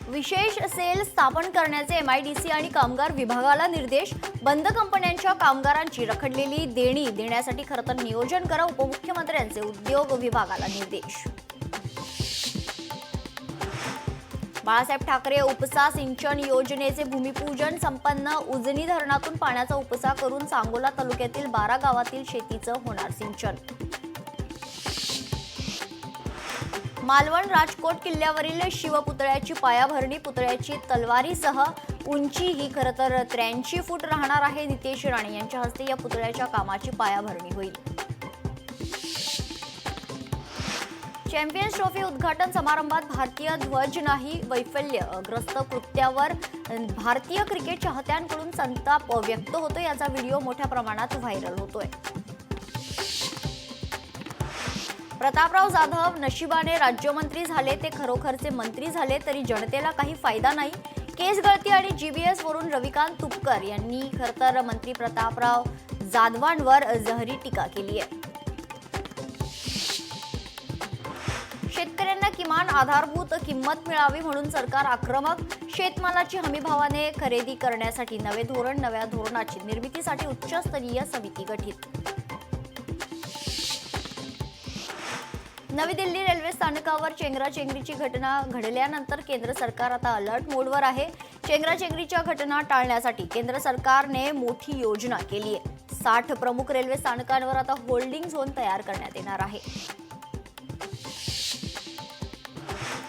विशेष सेल स्थापन करण्याचे एमआयडीसी आणि कामगार विभागाला निर्देश। बंद कंपन्यांच्या कामगारांची रखडलेली देणी देण्यासाठी खरं तर नियोजन करा, उपमुख्यमंत्र्यांचे उद्योग विभागाला निर्देश। बाळासाहेब ठाकरे उपसा सिंचन योजनेचे भूमिपूजन संपन्न। उजनी धरणातून पाण्याचा उपसा करून सांगोला तालुक्यातील 12 गावातील शेतीचं होणार सिंचन। मालवण राजकोट किल्ल्यावरील शिवपुतळ्याची पायाभरणी। पुतळ्याची तलवारीसह उंची ही खरं तर 83 फूट राहणार आहे। नितेश राणे यांच्या हस्ते या पुतळ्याच्या कामाची पायाभरणी होईल। चॅम्पियन्स ट्रॉफी उद्घाटन समारंभात भारतीय ध्वज नाही, वैफल्यग्रस्त कृत्यावर भारतीय क्रिकेट चाहत्यांकडून संताप व्यक्त होतो। याचा व्हिडिओ मोठ्या प्रमाणात व्हायरल होतोय। प्रतापराव जाधव नशिबाने राज्यमंत्री झाले, ते खरोखरचे मंत्री झाले तरी जनतेला काही फायदा नाही। केस गळती आणि जीबीएस वरून रविकांत तुपकर यांनी खरं तर मंत्री प्रतापराव जाधवांवर जहरी टीका केली आहे। शेतकऱ्यांना किमान आधारभूत किंमत मिळावी म्हणून सरकार आक्रमक। शेतमालाची हमीभावाने खरेदी करण्यासाठी नवे धोरण, नव्या धोरणाची निर्मितीसाठी उच्चस्तरीय समिती गठीत। नवी दिल्ली रेल्वे स्थानकावर चेंगराचेंगरीची घटना घडल्यानंतर केंद्र सरकार आता अलर्ट मोडवर आहे। चेंगराचेंगरीच्या घटना टाळण्यासाठी केंद्र सरकारने मोठी योजना केली आहे। 60 प्रमुख रेल्वे स्थानकांवर आता होल्डिंग झोन तयार करण्यात येणार आहे।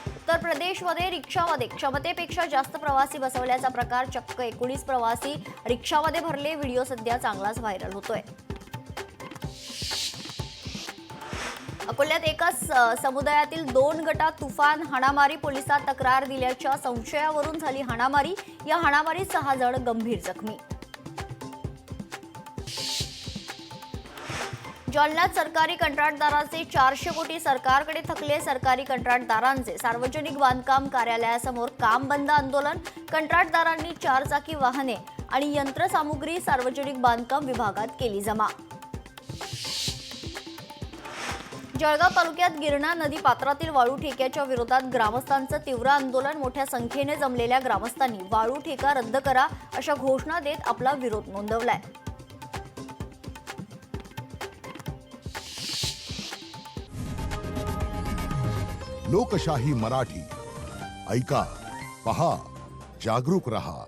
उत्तर प्रदेशमध्ये रिक्षामध्ये क्षमतेपेक्षा जास्त प्रवासी बसवल्याचा प्रकार। चक्क 19 प्रवासी रिक्षामध्ये भरले। व्हिडिओ सध्या चांगलाच व्हायरल होतोय। अकोल्यात एकाच समुदायातील 2 गटात तुफान हाणामारी। पोलिसात तक्रार दिल्याच्या संशयावरून झाली हाणामारी। या हाणामारीत 6 जण गंभीर जखमी। जालन्यात सरकारी कंत्राटदाराचे 400 कोटी सरकारकडे थकले। सरकारी कंत्राटदारांचे सार्वजनिक बांधकाम कार्यालयासमोर काम बंद आंदोलन। कंत्राटदारांनी 4 चाकी वाहने आणि यंत्रसामुग्री सार्वजनिक बांधकाम विभागात केली जमा। जळगाव तालुक्यात गिरणा नदी पात्रातील वाळू ठेक्याच्या विरोधात ग्रामस्थांचं तीव्र आंदोलन। मोठ्या संख्येने जमलेल्या ग्रामस्थांनी वाळू ठेका रद्द करा अशा घोषणा देत आपला विरोध नोंदवलाय। लोकशाही मराठी ऐका, पहा, जागरूक रहा।